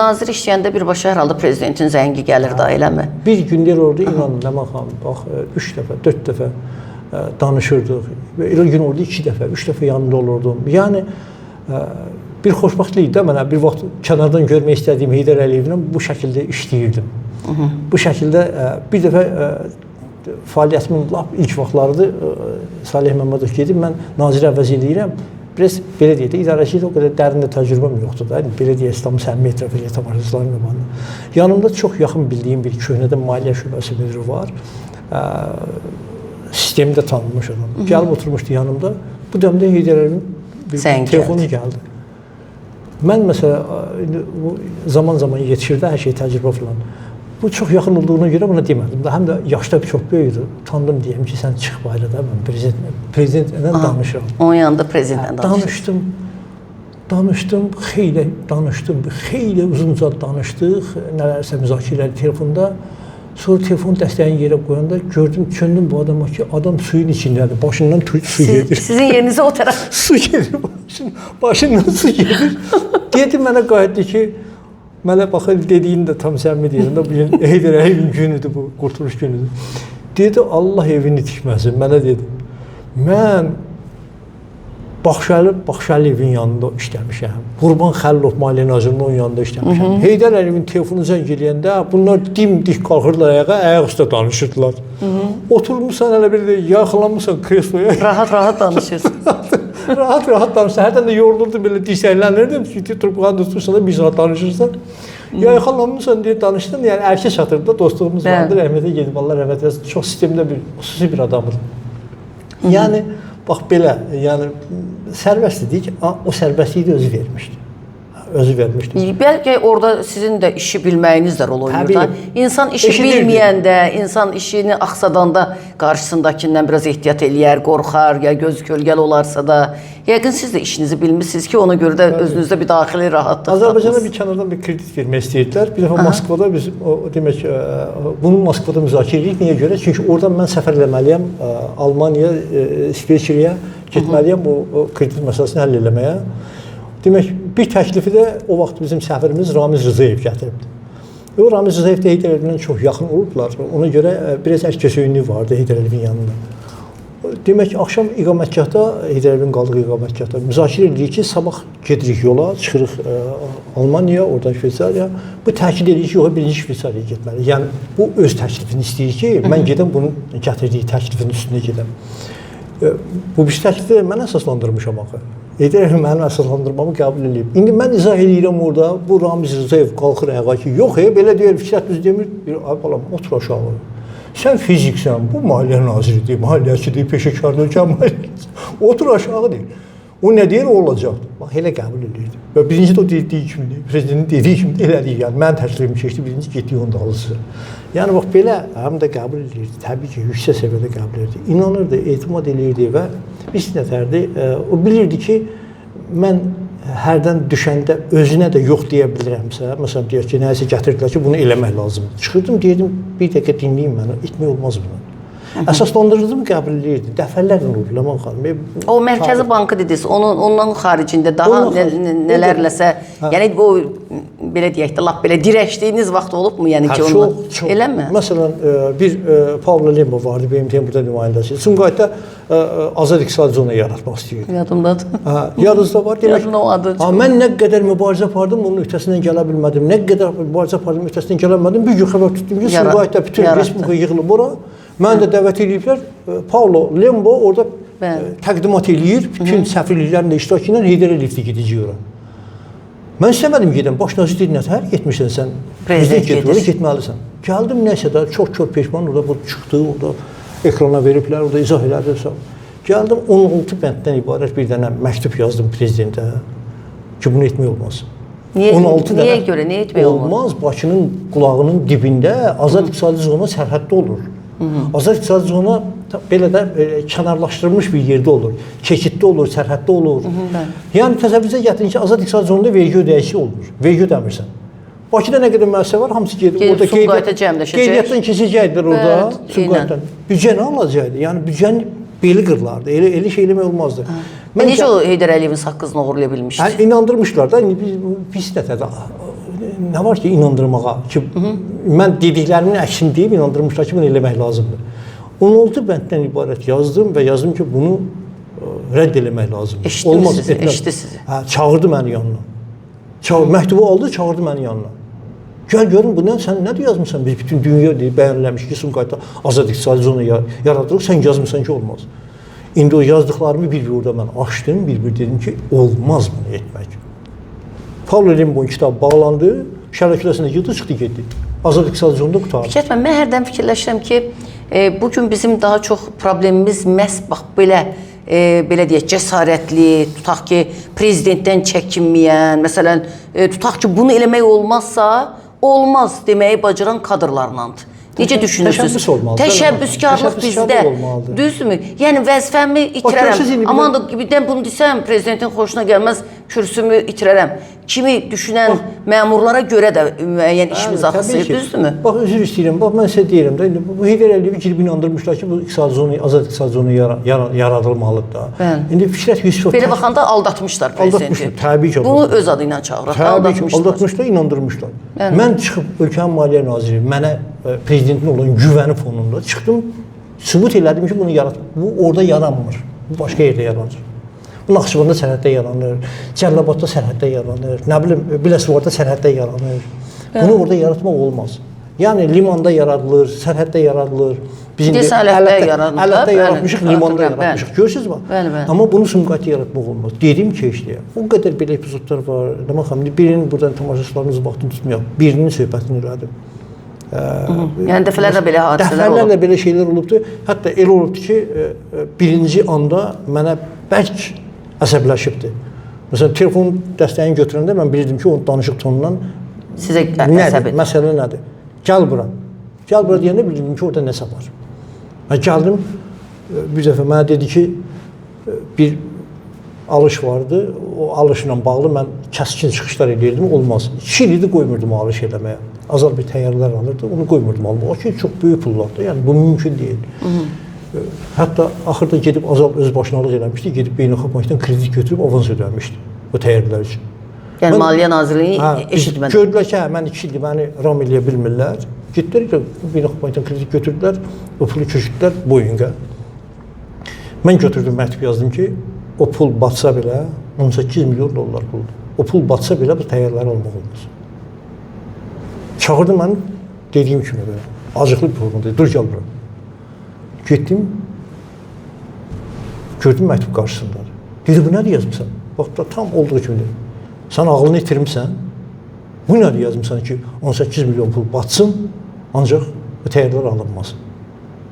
Nazir işləyəndə birbaşa hər halda prezidentin zəngi gəlir da, eləmi? Bir günlər orada inanın Ləman xanım, bax 3 dəfə, 4 dəfə danışırdıq. Elə gün orada 2 dəfə, 3 dəfə yanında olurdum. Yəni bir xoşbəxtlik də mənə bir vaxt kənardan görmək istədiyim Heydər Əliyevlə bu şəkildə işləyirdim. Bu şəkildə bir dəfə fəaliyyətimin lap ilk vaxtlarıdır Salih Məmmədov gedib, mən nazir əvəz eləyirəm. Biraz belə deyək də, idarəçilikdə o qədər dərin də təcrübəm yoxdur da. Belə deyək, İslam Səmimi Etrafı Təmarızların yamanı. Yanımda çox yaxın bildiyim bir köhnədən maliyyə şöbəsi müdiri var. Sistemi də tanınmış adam. Gəlib oturmuşdu yanımda. Bu dəmdə Heydər Əliyevin telefonu gəldi. Mən məsələ zaman-zaman yetişirdi, hər şey təcrübə falan. Bu çox yaxın olduğuna görə buna demədim. Həm də yaşda çox böyükdür. Tanıdım deyəm ki, sən çıx bayrağa, mən prezidentlə danışıram. Onun yanında prezidentlə danışdım, xeyli uzunca danışdıq, nələrsə müzakirələr telefonda. Sonra telefon dəstəyini yerə qoyanda gördüm, çöndüm bu adama ki, adam suyun içindədir, başından su gedir. Sizin yerinizə o tərəf. Su gedir, başından su gedir. Dedi mənə qayıtdı ki, mənə baxın dediyini də tam səmimi deyirəm də, bu gün Heydər Əliyevin günüdür bu, qurtuluş günüdür. Dedi, Allah evini tikməsin, mənə dedi. Mən Baxşəliyevin yanında işləmişəm. Qurban Xəlilov Maliyyə Nazirinin onun yanında işləmişəm. Heydər Əliyevin telefonu zəng eləyəndə bunlar dimdik qalxırlar ayağa, ayaq üstə danışırdılar. Oturmuşsan elə bir də yaxalanmışsan kresloya. Rahat danışırsın. Rahat danışırsan. Hərdən də yorulurdu belə dirsəklənirdim. Çünki Türkqanın dostursan da bir saat danışırsan. Yaxalanmışsan deyə danışdın. Yəni ərkə çatırdı da dostluğumuz vardı. Rəhmətə gedib Allah rəhmət eləsin. Çox sistemdə bir xüsusi bir adamdır. Yəni bax belə, yəni sərbəstlik, o sərbəstliyi də özü vermişdi. Bəlkə orada sizin də işi bilməyiniz də rol oynayır da. İnsan işi bilməyəndə, insan işini axsadanda qarşısındakindən biraz ehtiyat eləyər, qorxar, ya göz kölgəli olarsa da. Yəqin siz də işinizi bilmişsiniz ki, ona görə də özünüzdə bir daxili rahatlıq. Azərbaycana bir kənardan bir kredit vermək istəyirdilər. Bir dəfə Moskvada biz, demək, bunu Moskvada müzakirə edirik. Niyə görə? Çünki oradan mən səfər eləməliyəm Almaniya, İsveçrəyə getməliyəm bu kredit məsələsini həll eləməyə. Demək, bir təklifi də o vaxt bizim səfirimiz Ramiz Rzayev gətiribdi. O Ramiz Rzayev də Heydər Əliyevlə çox yaxın olublar. Ona görə biraz ərkəsöyünlüyü vardı Heydər Əliyevin yanında. Demək, axşam iqamətgahda, Heydər Əliyevin qaldığı iqamətgahda müzakirə edirik ki, sabah gedirik yola, çıxırıq Almaniya, oradan Şveysariya. Bu təkid edirik ki, yox, birinci Şveysariyaya getməli. Yəni, bu öz təklifini istəyir ki, mən gedəm bunun gətirdiyi təklifin üstünə gedəm. Bu bir təklifi mən əsaslandırmışam axı. Heydər Əliyev mənim əsaslandırmamı qəbul edib. İndi mən izah edirəm orada, bu Ramiz Rzayev qalxır ayağa ki, yox, belə deyir, fikrət düz demir, ay balam, otur aşağı. Sən fiziksən, bu maliyyə naziridir, maliyyəçidir, peşəkardır, otur aşağı deyir. O nə deyir, o olacaqdır. Bax, elə qəbul edirdi. Və birinci də o dediyi kimi, prezidentin dediyi kimi də elədik. Yəni, mən təklifimi keçdi, birinci getdik onu da alırsın. Yəni, bax, belə həm də qəbul edirdi. Təbii ki, yüksək səviyyədə qəbul edirdi. İnanırdı, etimad edirdi və bir nətərdi. O bilirdi ki, mən hərdən düşəndə özünə də yox deyə bilirəmsə, məsələn, deyək ki, nəyisə gətirdilər ki, bunu eləmək lazımdır. Çıxırdım, deyirdim, bir dəqiqə dinləyin mənə, etmək olmaz bunu. Əsaslandırıldım, qəbul edirdi. Dəfələrlə oldu, Ləman xanım. O Mərkəzi Bankı dediniz, ondan xaricində daha nələrləsə, yəni o, belə deyək də, lap belə dirəşdiyiniz vaxt olubmu? Yəni ki, çox. Eləmi? Məsələn, bir Pavlo Lembo vardı, BMT-nin burada nümayəndəsi. Sumqayıtda azad iqtisadi zona yaratmaq istəyirdi. Yadımdadır. Yadınızda var. Yadımda o adı. Mən nə qədər mübarizə apardım, onun öhdəsindən gələ bilmədim. Nə qədər mübarizə apardım, öhdəsindən gələ bilmədim. Bir gün xəbər tutdum ki, Sumqayıtda bütün respublika yığılıb ora. Mən də dəvət ediblər, Pavlo Lembo orada təqdimat eləyir, bütün səfirliklərin də iştirakı ilə Heydər Əliyevdə gedəcək ora. Mən istəmədim gedəm, baş nazir dedi, nətər getmişsən sən, prezident gedir, orada getməlisən. Gəldim, nəsə də çox kör peşman, orada bu çıxdı, orada ekrana veriblər, orada izah elədi. Gəldim, 16 bənddən ibarət bir dənə məktub yazdım prezidentə ki, bunu etmək olmaz. Niyə görə, niyə etmək olmaz? Olmaz, Bakının qulağının dibində azad iqtisadi zona sərhəddə olur. Azad iqtisadi zona belə də kənarlaşdırılmış bir yerdə olur, keçiddə olur, sərhəddə olur. Yəni təsəvvürünüzə gətirin ki, azad iqtisadi zonada vergi ödəyişi olur, vergi ödəmirsən. Bakıda nə qədər müəssisə var, hamısı gedib orada qeydiyyatdan keçəcəkdir orada, Sumqayıtdan. Büdcə nə alacaqdı? Yəni büdcəni beli qırlardı, elə şey eləmək olmazdı. Necə o Heydər Əliyevin saqqızını oğurlaya bilmişdi? İnandırmışlar da, pis nətədə. nə var ki, inandırmağa ki, mən dediklərimin əksini deyib inandırmışlar ki, bunu eləmək lazımdır. 16 bənddən ibarət yazdım və yazdım ki, bunu rədd eləmək lazımdır. Eşitdim sizi, eşitdi sizi. Hə, çağırdı məni yanına. Məktubu aldı, çağırdı məni yanına. Gəl görün, bu nə, sən nə yazmısan? Biz bütün dünya bəyənləmiş ki, Sumqayıtda azad iqtisadi zona yaradırıq, sən yazmısan ki, olmaz. İndi o yazdıqlarımı bir orada mən açdım, bir dedim ki, olmaz bunu etmək. Pavlo Rimbo'nun kitabı bağlandı, şəbəkəsində yığdı, çıxdı, getdi. Azad iqtisadi zonda qutardı. Fikret, mən hərdən fikirləşirəm ki, bugün bizim daha çox problemimiz məhz bax belə deyək, cəsarətli, tutaq ki, prezidentdən çəkinməyən, məsələn, tutaq ki, bunu eləmək olmazsa, olmaz deməyi bacaran kadrlarlandır. Necə düşünürsünüz? Təşəbbüs olmalıdır. Təşəbbüskarlıq bizdə. Düzdürmü? Yəni vəzifəmi itirərəm. Aman da birdən bunu desəm, prezidentin xoşuna gəlməz, kürsümü itirərəm. Kimi düşünən məmurlara görə də müəyyən işimiz axsıyır, düzdürmü? Bax, üzr istəyirəm. Bax, mən sizə deyirəm də, bu Heydər Əliyevi girib inandırmışlar ki, bu iqtisadi zonu, azad iqtisadi zonu yaradılmalıdır da. İndi Fikrət Yusifov... Belə baxanda aldatmışlar prezidenti. Aldatmışlar, təbii ki. Bunu öz adı ilə çağırır. Təbii ki, aldatmışlar, inandırmışlar. Mən çıxıb Ölkənin Maliyyə Naziri mənə prezidentin olan güvəni fonunda çıxdım, sübut elədim ki, bunu bu orada yaranmır. Bu başqa yerdə yaranır. Bu Naxçıvanda sərhəddə yaranır, Cəlilabadda sərhəddə yaranır, nə bilim, Biləsuvarda sərhəddə yaranır. Bunu orada yaratmaq olmaz. Yəni limanda yaradılır, sərhəddə yaradılır. Biz indi ələtdə yaratmışıq, limanda yaratmışıq. Görürsünüz mü? Amma bunu Sumqayıtda yaratmaq olmaz. Dedim ki, işte, o qədər belə epizodlar var. Demək xanım, birinin buradan tamaşaçılarınızın vaxtını tutmayaq, birinin söhbətini elədim. Yəni dəfələrlə belə hadisələr olub. Dəfələrlə belə şeylər olubdur. Hətta elə olubdur ki, birinci anda mənə bərk əsəbləşibdir. Məsələn, telefon dəstəyini götürəndə mən bilirdim ki, onun danışıq tonundan sizə əsəb edir. Məsələ nədir? Gəl bura. Gəl bura deyəndə bildim ki, orada nəsə var. Mən gəldim, bir dəfə mənə dedi ki, bir alış vardı. O alışla bağlı mən kəskin çıxışlar edirdim, olmaz. 2 ildir qoymurdum o alış eləməyə. Azal bir təyyarələr alırdı, onu qoymurdum almağa. O ki, çox böyük pullardır, yəni bu mümkün deyil. Hətta axırda gedib Azal öz başınalıq eləmişdi, gedib Beynəlxalq Bankdan kredit götürüb avans ödəmişdi o təyyarələr üçün. Yəni Maliyyə Nazirliyi eşitmədi. Gördülər ki, mən 2 ildir məni ram eləyə bilmirlər. Getdilər, Beynəlxalq Bankdan kredit götürdülər, o pulu köçürdülər Boeingə. Mən götürdüm, məktub yazdım ki, o pul batsa belə 18 milyon dollar puldur. O pul batsa belə bu təyyarələri almaq olmaz. Çağırdı məni, dediyim kimi belə, acıqlı bir formada, dur gəl bura. Getdim, gördüm məktub qarşısında. Dedi, bu nədir yazmışsan? Bax, tam olduğu kimi dedi. Sən ağlını itirmişsən, bu nədir yazmışsan ki, 18 milyon pul batsın, ancaq bu təyyarələr alınmasın.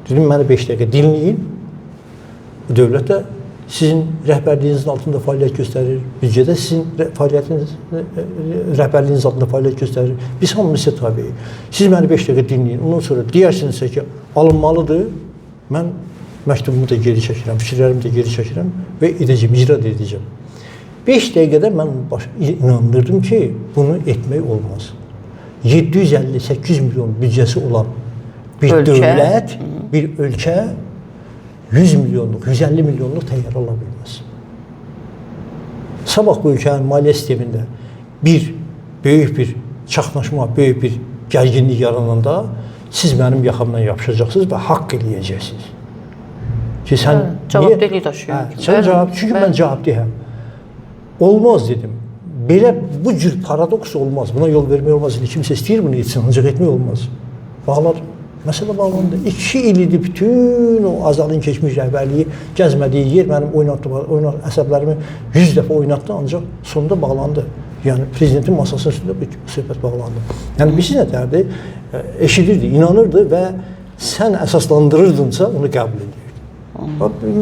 Dedim, məni 5 dəqiqə dinləyin, dövlət də sizin rəhbərliyinizin altında fəaliyyət göstərir, büdcədə sizin rəhbərliyiniz altında fəaliyyət göstərir. Biz hamımız sizə tabiyik. Siz məni 5 dəqiqə dinləyin, ondan sonra deyərsinizsə ki, alınmalıdır, mən məktubumu da geri çəkirəm, fikirlərimi də geri çəkirəm və edəcəm, icra edəcəm. 5 dəqiqədə mən inandırdım ki, bunu etmək olmaz. 758 milyon büdcəsi olan bir dövlət, bir ölkə 100 milyonluq, 150 milyonluq təyyarə ala bilməz. Sabah bu ölkənin maliyyə sistemində böyük bir çaxnaşma, böyük bir gərginlik yarananda siz mənim yaxamdan yapışacaqsınız və haqq eləyəcəksiniz. Ki, sən cavabdehlik daşıyır. Çünki mən cavabdehəm. Olmaz dedim. Belə bu cür paradoks olmaz. Buna yol vermək olmaz. Kimsə istəyir bunu etsin, ancaq etmək olmaz. Bağladım. Məsələ bağlandı. 2 il idi bütün o Azalın keçmiş rəhbərliyi gəzmədiyi yer mənim əsəblərimi 100 dəfə oynatdı, ancaq sonunda bağlandı. Yəni prezidentin masasının üstündə bir söhbət bağlandı. Yəni birisi nətərdir? Eşidirdi, inanırdı və sən əsaslandırırdınsa onu qəbul edirdi.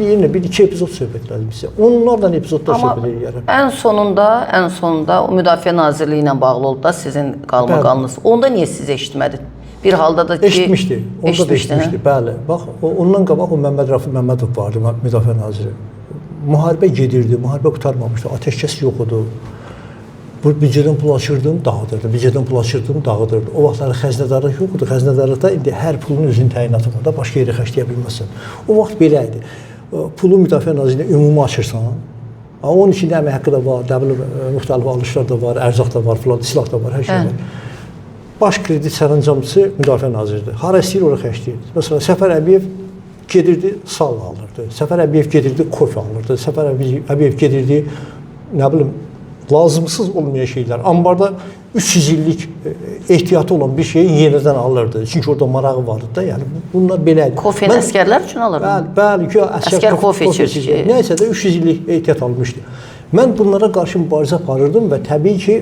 Yenə bir-iki epizod söhbət elədim sizə. Onlardan epizodlar söhbət edirəm. Amma ən sonunda o Müdafiə Nazirliyi ilə bağlı oldu da sizin qalmaqalınız. Onda niyə siz eşitmədiniz? Bir halda da ki... Eşitmişdi, onda da eşitmişdi, bəli. Bax, ondan qabaq o Məmməd Məmmədov vardı, Müdafiə Naziri. Müharibə gedirdi, müharibə qutarmamışdı, ateşkəs yox idi. Büdcədən pul açırdım, dağıdırdı, büdcədən pul açırdım, dağıdırdı. O vaxtları xəzinədarlıq yox idi, xəzinədarlıqda indi hər pulun özünün təyinatı var da, başqa yerə xərcləyə bilməzsən. O vaxt belə idi. Pulu Müdafiə Nazirliyinə ümumi açırsan, onun içində əmək haqqı da var, müxtəlif alışlar da var, ərzaq da var, silah da var, hər şey var. baş kredit sərəncamçısı Müdafiə Naziridir. Hara istəyir ora xərcləyirdi. Məsələn, Səfər Əbiyev gedirdi, sal alırdı. Səfər Əbiyev gedirdi, kofe alırdı. Səfər Əbiyev gedirdi, nə bilim, lazımsız olmayan şeylər. Ambarda 300 illik ehtiyatı olan bir şeyi yenidən alırdı. Çünki orada marağı vardı da. Yəni bunlar belədir. Kofeni əsgərlər üçün alırdı. Bəli, ki, əsgər kofe içir. Nəysə də 300 illik ehtiyat almışdı. Mən bunlara qarşı mübarizə aparırdım və təbii ki,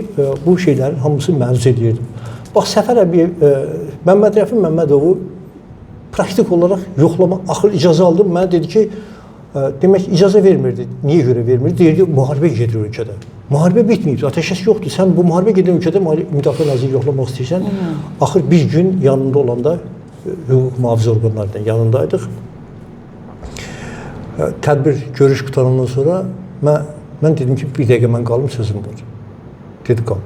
bu şeylərin hamısı məruz edirdim. Bax, Səfər Əbiyev, Məmməd Rəfi Məmmədovu praktik olaraq yoxlama, axır icazə aldım. Mənə dedi ki, demək icazə vermirdi. Niyə görə vermirdi? Deyirdi, müharibə gedir ölkədə. Müharibə bitməyib, ateşkəs yoxdur. Sən bu müharibə gedən ölkədə müdafiə naziri yoxlamaq istəyirsən. Axır bir gün yanında olanda hüquq mühafizə orqanlarından yanındaydıq. Tədbir, görüş qutanından sonra mən dedim ki, bir dəqiqə mən qalım, sözüm var. Dedi, qal.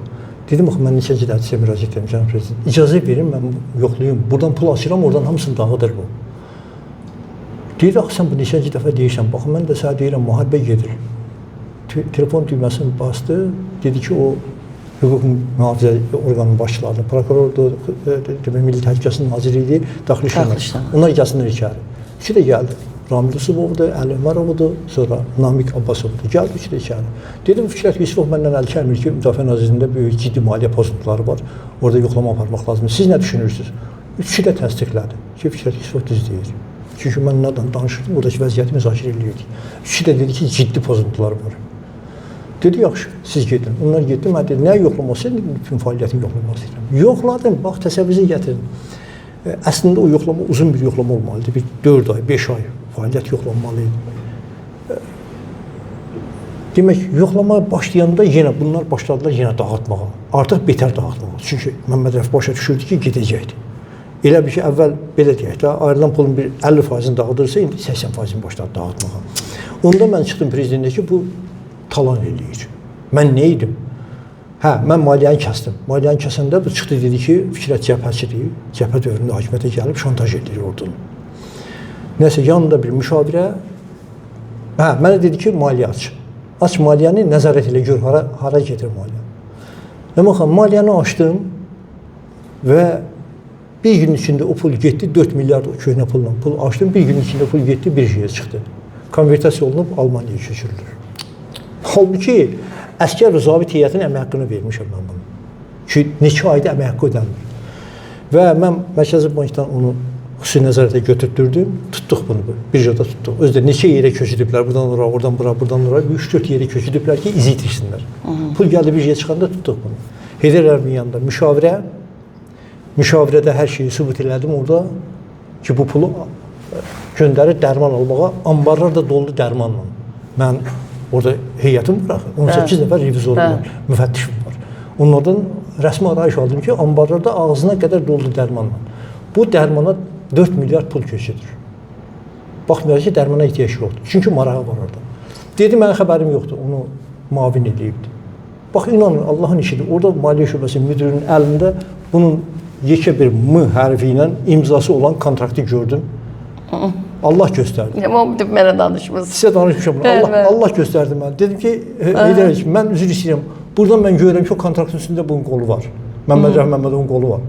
Dedim, axı, mən neçənci dəfə sizə müraciət edirəm, cənab prezident. İcazə verin, mən yoxlayayım. Buradan pul açıram, oradan hamısını dağıdır bu. Deyir, axı, sən bu neçənci dəfə deyirsən. Baxın, mən də sənə deyirəm, müharibə gedir. Telefon düyməsini bastı, dedi ki, o hüquq mühafizə orqanının başçılarını, prokurordur, Milli Təhlükəsizlik Naziri idi, Daxili İşlər. Onlar gəlsinlər içəri. Üçü də gəldi. Ramil Usubovdur, Əli Ömərovdur, sonra Namiq Abbasovdur. Gəldi, üçü də içəri. Dedim, Fikrət Yusufov məndən əl çəkmir ki, Müdafiə Nazirliyində böyük ciddi maliyyə pozuntuları var. Orada yoxlama aparmaq lazımdır. Siz nə düşünürsünüz? Üçü də təsdiqlədi ki, Fikrət Yusufov düz deyir. Çünki mən onlardan danışırdım, oradakı vəziyyəti müzakirə edirdik. Üçü də dedi ki, ciddi pozuntular var. Dedi, yaxşı, siz gedin. Onlar getdi, mən dedim, nəyə yoxlaması? Bütün fəaliyyətini yoxlamaq istəyirəm. Yoxladım, bax, təsəvvürünüzə gətirin. Əslində o yoxlama uzun bir yoxlama olmalıdır. Bir 4 ay, 5 ay fəaliyyət yoxlanmalıydı. Demək, yoxlamaya başlayanda yenə bunlar başladılar yenə dağıtmağa. Artıq betər dağıtmağa. Çünki Məmməd Rəfi başa düşürdü ki, gedəcəkdi. Elə bir ki, əvvəl belə deyək də, ayrılan pulun bir 50%-ni dağıdırsa, indi 80%-ni başladı dağıtmağa. Onda mən çıxdım prezidentə ki, bu talan eləyir. Mən nə idim? Hə, mən maliyyəni kəsdim. Maliyyəni kəsəndə bu çıxdı, dedi ki, Fikrət cəbhəçidir. Cəbhə dövründə hakimiyyətə gəlib şantaj edir ordunu. Nəsə, yanında bir müşavirə, hə, mənə dedi ki, maliyyə aç. Aç maliyyəni, nəzarət elə gör, hara gedir maliyyə. Baxın, maliyyəni açdım və bir gün içində o pul getdi, 4 milyard köhnə pulla pul açdım, bir gün içində pul getdi, bir şeyə çıxdı. Konvertasiya olunub Almaniyaya köçürülür. Halbuki, əskər və zabit heyətinin əmək haqqını vermişəm mən bunu. Ki, neçə ayda əmək haqqı ödənmir. Və mən Mərkəzi Bankdan onu xüsusi nəzarətə götürdürdüm, tutduq bunu, birjada tutduq. Özdə neçə yerə köçüdüblər, buradan oraya, oradan bura, buradan oraya, 3-4 yerə köçüdüblər ki, izi itirsinlər. Pul gəldi birjaya çıxanda tutduq bunu. Heydər Əliyevin yanında müşavirədə hər şeyi sübut elədim orada ki, bu pulu göndərir dərman almağa, ambarlar da doldu dərmanla. Mən orada heyətim var, 18 nəfər revizorum var, müfəttişim var. Onlardan rəsmi arayış aldım ki, ambarlarda ağzına qədər doldu dərmanla. Bu dərmana 4 milyard pul köçüdür. Baxmayaraq ki, dərmana ehtiyac yoxdur. Çünki marağı var orada. Dedi, mənə xəbərim yoxdur, onu mavin edibdir. Bax, inanın, Allahın işidir. Orada Maliyyə Şöbəsi müdürünün əlində bunun yekə bir M hərfi ilə imzası olan kontraktı gördüm. Allah göstərdi. Mənə danışmısınız. Sizə danışmışam. Allah göstərdi mənə. Dedim ki, Heydər Əliyev, mən üzr istəyirəm. Buradan mən görürəm ki, o kontraktın üstündə bunun qolu var. Məmməd Rəfi Məmmədovun qolu var.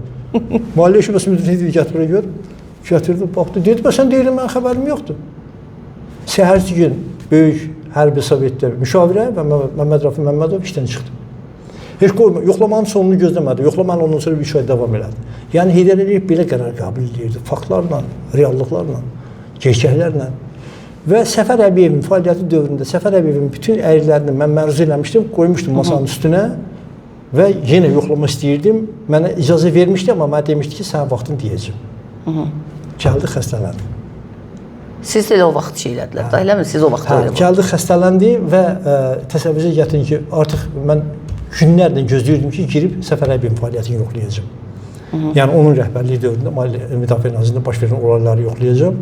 Maliyyə Şöbəsi müdürü dedi, gətir, gör. Gətirdi, baxdı. Dedi, sən deyirəm, mənim xəbərim yoxdur. Səhərci gün böyük hərbi sovetdə müşavirə və Məmməd Rəfi Məmmədov işdən çıxdı. Heç qoyma, yoxlamanın sonunu gözləmədi. Yoxlamanın ondan sonra 3 ay davam elədi. Yəni Heydər Əliyev belə qərar qəbul edirdi. Faktlarla, reallıqlarla, gerçəklərlə. Və Səfər Əbiyevin fəaliyyəti dövründə Səfər Əbiyevin bütün əyrilərini mən məruz eləmişdim, qoymuşdum masanın üstünə və yenə yoxlama istəyirdim. Mənə icazə vermişdi, amma mənə demişdi ki, sən vaxtını deyəcəm. Gəldi, xəstələndi. Siz də o vaxt şey elədilər, da eləmi? Siz o vaxt öyle gəldi, xəstələndi və təsəvvürə gətirin ki, artıq mən günlərlə gözləyirdim ki, girib Səfər Əbiyevin fəaliyyətini yoxlayacağım. Yəni, onun rəhbərliyi dövründə Müdafiə Nazirliyində baş verən olayları yoxlayacağım.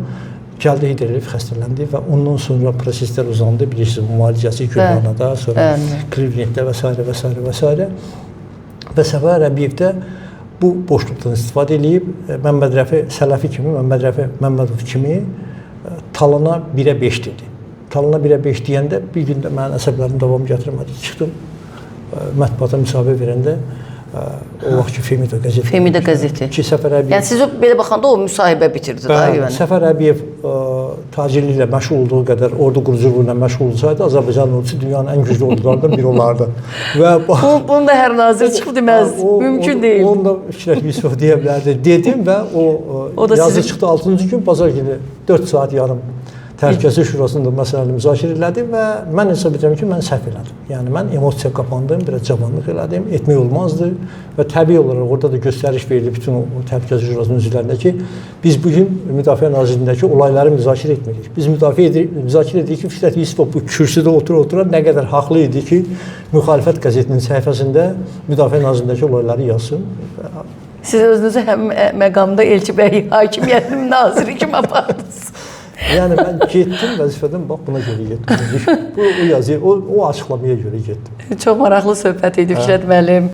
Gəldi, Heydər Əliyev xəstələndi və ondan sonra proseslər uzandı, bilirsiniz, müalicəsi Gülhanada, sonra Klivnetdə və s. və s. və s. Və Səfər Əbiyevdə bu boşluqdan istifadə edib, Məmməd Rəfi Sələfi kimi, Məmməd Rəfi Məmmədov kimi talana 1-ə 5 dedi. Talana 1-ə 5 deyəndə bir gündə mənim əsəblərim davam gətirmədi. Çıxdım, mətbuata müsahibə verəndə O vaxtki Femida qəzeti. Femida qəzeti. Ki Səfər Əbiyev. Yəni siz belə baxanda o müsahibə bitirdi da yəni. Səfər Əbiyev tacirliklə məşğul olduğu qədər ordu quruculuğuyla məşğul olsaydı Azərbaycan ordusu dünyanın ən güclü ordularından biri olardı. Və bunu da hər nazir çıxıb deməz. Mümkün deyil. Onu da Fikrət Yusuf deyə bilərdi. Dedim və o yazı çıxdı 6-cı gün bazar günü 4 saat yarım Təhlükəsizlik Şurasında məsələni müzakirə elədim və mən hesab edirəm ki, mən səhv elədim. Yəni mən emosiya qapandım, biraz cavanlıq elədim, etmək olmazdı və təbii olaraq orada da göstəriş verildi bütün o Təhlükəsizlik Şurasının üzvlərinə ki, biz bugün Müdafiə Nazirliyindəki olayları müzakirə etmirik. Biz müzakirə edirik ki, Fikrət Yusuf bu kürsüdə otura nə qədər haqlı idi ki, müxalifət qəzetinin səhifəsində Müdafiə Nazirliyindəki olayları yazsın. Siz özünüzü həm məqamda Elçi bəy hakimiyyətinin naziri kimi apardınız. Yəni mən getdim vəzifədən bax buna görə getdim. Bu yazı o açıqlamaya görə getdim. Çox maraqlı söhbət idi Fikrət müəllim.